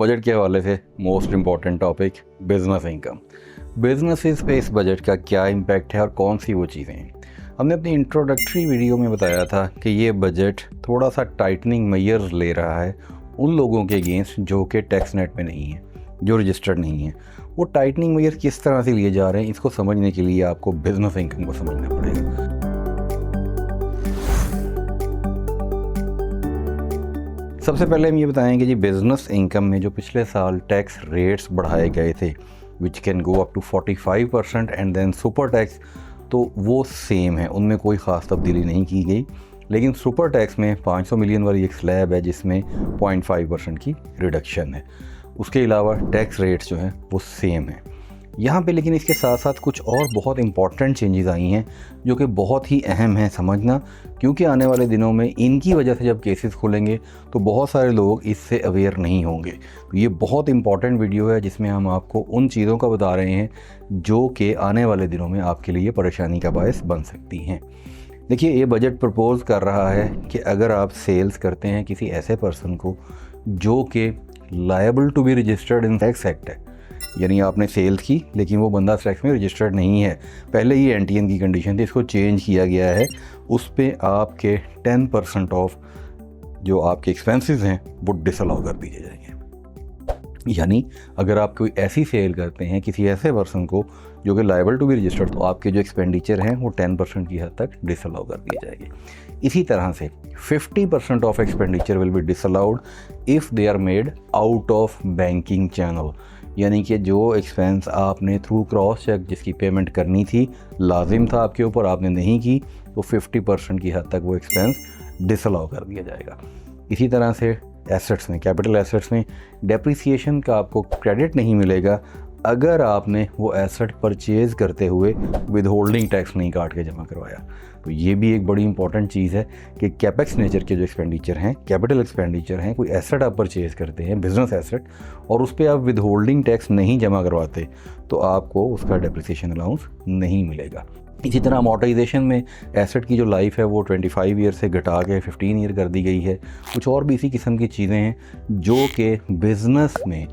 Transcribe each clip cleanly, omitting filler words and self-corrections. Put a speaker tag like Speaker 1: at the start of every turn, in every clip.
Speaker 1: Budget के हवाले से most important topic business income. Businesses पे इस बजट का क्या इम्पैक्ट है और कौन सी वो चीज़ें हैं। हमने अपनी इंट्रोडक्टरी वीडियो में बताया था कि ये बजट थोड़ा सा टाइटनिंग मेजर्स ले रहा है उन लोगों के अगेंस्ट जो कि टैक्स नेट में नहीं है, जो रजिस्टर्ड नहीं है। वो टाइटनिंग मेजर किस तरह से लिए जा रहे हैं, इसको समझने के लिए आपको बिजनेस इनकम को समझना पड़ेगा। सबसे पहले हम ये बताएंगे जी, बिज़नेस इनकम में जो पिछले साल टैक्स रेट्स बढ़ाए गए थे which can go up to 45% and then super tax, तो वो सेम है, उनमें कोई ख़ास तब्दीली नहीं की गई। लेकिन सुपर टैक्स में 500 मिलियन वाली एक स्लैब है जिसमें 0.5% की रिडक्शन है। उसके अलावा टैक्स रेट्स जो हैं वो सेम है यहाँ पे। लेकिन इसके साथ साथ कुछ और बहुत इंपॉर्टेंट चेंजेस आई हैं जो कि बहुत ही अहम है समझना, क्योंकि आने वाले दिनों में इनकी वजह से जब केसेस खुलेंगे तो बहुत सारे लोग इससे अवेयर नहीं होंगे। तो ये बहुत इंपॉर्टेंट वीडियो है जिसमें हम आपको उन चीज़ों का बता रहे हैं जो कि आने वाले दिनों में आपके लिए परेशानी का बायस बन सकती हैं। देखिए, ये बजट प्रपोज़ कर रहा है कि अगर आप सेल्स करते हैं किसी ऐसे पर्सन को जो कि liable to be registered in tax act है, यानी आपने सेल्स की लेकिन वो बंदा टैक्स में रजिस्टर्ड नहीं है, पहले ही एनटीएन की कंडीशन थी, इसको चेंज किया गया है, उस पे आपके 10% ऑफ जो आपके एक्सपेंसेस हैं वो डिसअलाउ कर दिए जाएंगे। यानी अगर आप कोई ऐसी सेल करते हैं किसी ऐसे पर्सन को जो कि लायबल टू बी रजिस्टर्ड, तो आपके जो एक्सपेंडिचर हैं वो 10% की हद तक डिसअलाउ कर दिए जाएंगे। इसी तरह से 50% of expenditure will be disallowed if they are made out of banking channel, यानी कि जो एक्सपेंस आपने थ्रू क्रॉस चेक जिसकी पेमेंट करनी थी, लाजिम था आपके ऊपर, आपने नहीं की, तो 50% की हद तक वो एक्सपेंस डिसअलाउ कर दिया जाएगा। इसी तरह से एसेट्स में, कैपिटल एसेट्स में डेप्रिसिएशन का आपको क्रेडिट नहीं मिलेगा अगर आपने वो एसेट परचेज़ करते हुए विदहोल्डिंग टैक्स नहीं काट के जमा करवाया। तो ये भी एक बड़ी इंपॉर्टेंट चीज़ है कि कैपेक्स नेचर के जो एक्सपेंडिचर हैं, कैपिटल एक्सपेंडिचर हैं, कोई एसेट आप परचेज़ करते हैं, बिजनेस एसेट, और उस पर आप विदहोल्डिंग टैक्स नहीं जमा करवाते तो आपको उसका डेप्रिसिएशन अलाउंस नहीं मिलेगा। इसी तरह अमोर्टाइजेशन में एसेट की जो लाइफ है वो 25 ईयर से घटा के 15 ईयर कर दी गई है। कुछ और भी इसी किस्म की चीज़ें हैं जो कि बिज़नेस में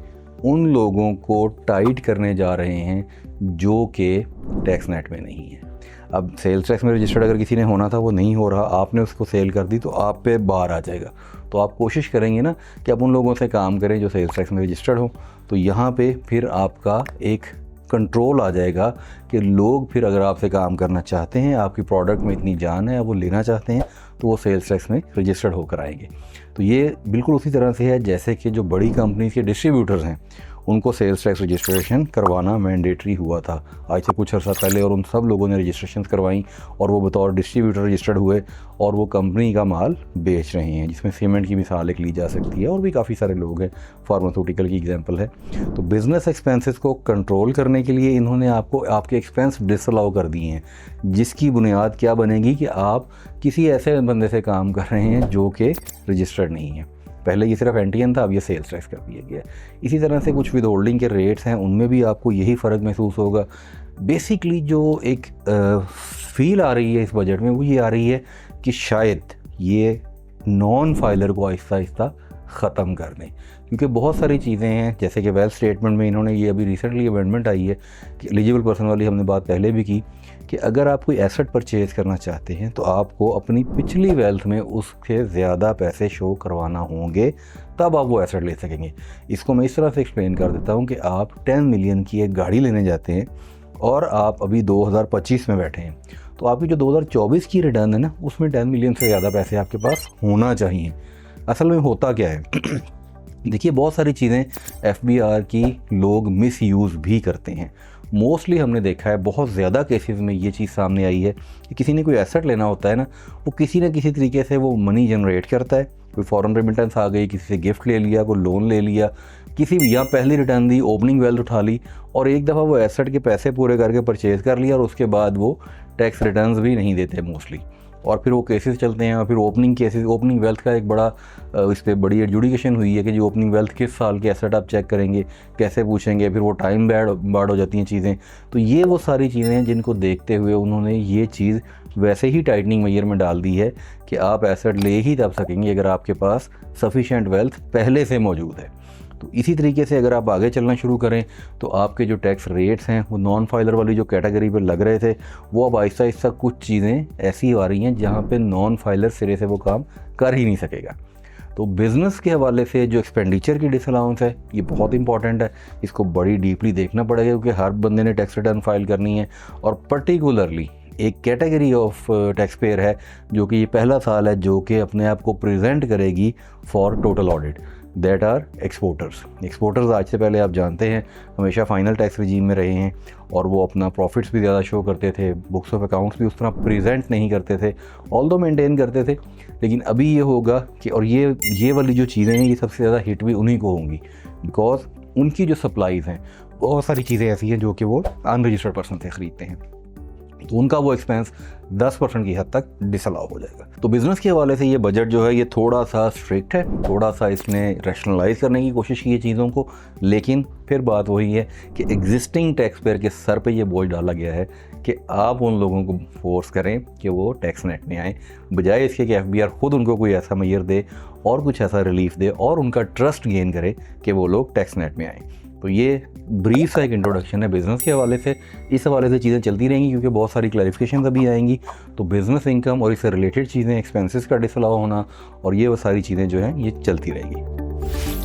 Speaker 1: उन लोगों को टाइट करने जा रहे हैं जो कि टैक्स नेट में नहीं है। अब सेल्स टैक्स में रजिस्टर्ड अगर किसी ने होना था वो नहीं हो रहा, आपने उसको सेल कर दी तो आप पे बार आ जाएगा। तो आप कोशिश करेंगे ना कि आप उन लोगों से काम करें जो सेल्स टैक्स में रजिस्टर्ड हो, तो यहाँ पे फिर आपका एक कंट्रोल आ जाएगा कि लोग फिर अगर आपसे काम करना चाहते हैं, आपकी प्रोडक्ट में इतनी जान है, वो लेना चाहते हैं, तो वो सेल्स टैक्स में रजिस्टर्ड होकर आएंगे। तो ये बिल्कुल उसी तरह से है जैसे कि जो बड़ी कंपनीज के डिस्ट्रीब्यूटर्स हैं उनको सेल्स टैक्स रजिस्ट्रेशन करवाना मैंडेटरी हुआ था आज से कुछ अर्सा पहले, और उन सब लोगों ने रजिस्ट्रेशन करवाई और वो बतौर डिस्ट्रीब्यूटर रजिस्टर्ड हुए और वो कंपनी का माल बेच रहे हैं, जिसमें सीमेंट की मिसाल एक ली जा सकती है और भी काफ़ी सारे लोग हैं, फार्मास्यूटिकल की एग्जांपल है। तो बिज़नेस एक्सपेंसेस को कंट्रोल करने के लिए इन्होंने आपको आपके एक्सपेंस डिसअलाउ कर दिए हैं, जिसकी बुनियाद क्या बनेगी कि आप किसी ऐसे बंदे से काम कर रहे हैं जो कि रजिस्टर्ड नहीं है। पहले ये सिर्फ एनटीएन था, अब ये सेल्स टैक्स कर दिया गया। इसी तरह से कुछ विदहोल्डिंग के रेट्स हैं, उनमें भी आपको यही फ़र्क महसूस होगा। बेसिकली जो एक फील आ रही है इस बजट में वो ये आ रही है कि शायद ये नॉन फाइलर को आहिस्ता आहिस्ता ख़त्म कर दें, क्योंकि बहुत सारी चीज़ें हैं जैसे कि वेल्थ स्टेटमेंट में इन्होंने ये अभी रिसेंटली अमेंडमेंट आई है कि एलिजिबल पर्सन वाली हमने बात पहले भी की कि अगर आप कोई एसेट परचेज़ करना चाहते हैं तो आपको अपनी पिछली वेल्थ में उसके ज़्यादा पैसे शो करवाना होंगे, तब आप वो एसेट ले सकेंगे। इसको मैं इस तरह से एक्सप्लेन कर देता हूँ कि आप 10 मिलियन की एक गाड़ी लेने जाते हैं और आप अभी 2025 में बैठे हैं, तो आपकी जो 2024 की रिटर्न है ना, उसमें 10 मिलियन से ज़्यादा पैसे आपके पास होना चाहिए। असल में होता क्या है देखिए, बहुत सारी चीज़ें एफबीआर की लोग मिस यूज़ भी करते हैं। मोस्टली हमने देखा है, बहुत ज़्यादा केसेस में ये चीज़ सामने आई है कि किसी ने कोई एसेट लेना होता है ना, वो किसी न किसी तरीके से वो मनी जनरेट करता है। कोई फॉरेन रेमिटेंस आ गई, किसी से गिफ्ट ले लिया, कोई लोन ले लिया, किसी भी यहाँ पहली रिटर्न दी, ओपनिंग वेल्थ उठा ली और एक दफ़ा वो एसेट के पैसे पूरे करके परचेज़ कर लिया और उसके बाद वो टैक्स रिटर्न्स भी नहीं देते मोस्टली, और फिर वो केसेस चलते हैं। और फिर ओपनिंग केसेस, ओपनिंग वेल्थ का एक बड़ा इस पर बड़ी एडजुडिकेशन हुई है कि जो ओपनिंग वेल्थ किस साल के एसेट आप चेक करेंगे, कैसे पूछेंगे, फिर वो टाइम बार्ड हो जाती हैं चीज़ें। तो ये वो सारी चीज़ें हैं जिनको देखते हुए उन्होंने ये चीज़ वैसे ही टाइटनिंग मेजर में डाल दी है कि आप एसेट ले ही तब सकेंगे अगर आपके पास सफिशिएंट वेल्थ पहले से मौजूद है। तो इसी तरीके से अगर आप आगे चलना शुरू करें तो आपके जो टैक्स रेट्स हैं वो नॉन फाइलर वाली जो कैटेगरी पर लग रहे थे वो अब आहिस्ता आहिस्ता कुछ चीज़ें ऐसी आ रही हैं जहाँ पे नॉन फाइलर सिरे से वो काम कर ही नहीं सकेगा। तो बिज़नेस के हवाले से जो एक्सपेंडिचर की डिसअलाउंस है ये बहुत इंपॉर्टेंट है, इसको बड़ी डीपली देखना पड़ेगा क्योंकि हर बंदे ने टैक्स रिटर्न फाइल करनी है। और पर्टिकुलरली एक कैटेगरी ऑफ टैक्स पेयर है जो कि ये पहला साल है जो कि अपने आप को प्रेजेंट करेगी for total audit, that are exporters. Exporters आज से पहले आप जानते हैं हमेशा फाइनल टैक्स रिजीम में रहे हैं और वो अपना प्रॉफिट्स भी ज़्यादा शो करते थे, बुक्स ऑफ अकाउंट्स भी उस तरह प्रेजेंट नहीं करते थे, ऑल्दो मेंटेन करते थे। लेकिन अभी ये होगा कि और ये वाली जो चीज़ें हैं ये सबसे ज़्यादा हिट भी उन्हीं को होंगी बिकॉज उनकी जो सप्लाईज़ हैं बहुत सारी चीज़ें ऐसी हैं जो कि वो अनरजिस्टर्ड पर्सन से ख़रीदते हैं, तो उनका वो एक्सपेंस 10% की हद तक डिसअलाउ हो जाएगा। तो बिज़नेस के हवाले से ये बजट जो है ये थोड़ा सा स्ट्रिक्ट है, थोड़ा सा इसने रैशनलाइज करने की कोशिश की है चीज़ों को, लेकिन फिर बात वही है कि एग्जिस्टिंग टैक्स पेयर के सर पे ये बोझ डाला गया है कि आप उन लोगों को फोर्स करें कि वो टैक्स नेट में आएँ, बजाय इसके कि FBI खुद उनको कोई ऐसा मैयर दे और कुछ ऐसा रिलीफ दे और उनका ट्रस्ट गेन करे कि वो लोग टैक्स नेट में आएँ। तो ये ब्रीफ सा एक इंट्रोडक्शन है बिज़नेस के हवाले से। इस हवाले से चीज़ें चलती रहेंगी क्योंकि बहुत सारी क्लैरिफिकेशन अभी आएंगी। तो बिज़नेस इनकम और इससे रिलेटेड चीज़ें, एक्सपेंसेस का डिसअलाउ होना और ये वो सारी चीज़ें जो हैं ये चलती रहेगी।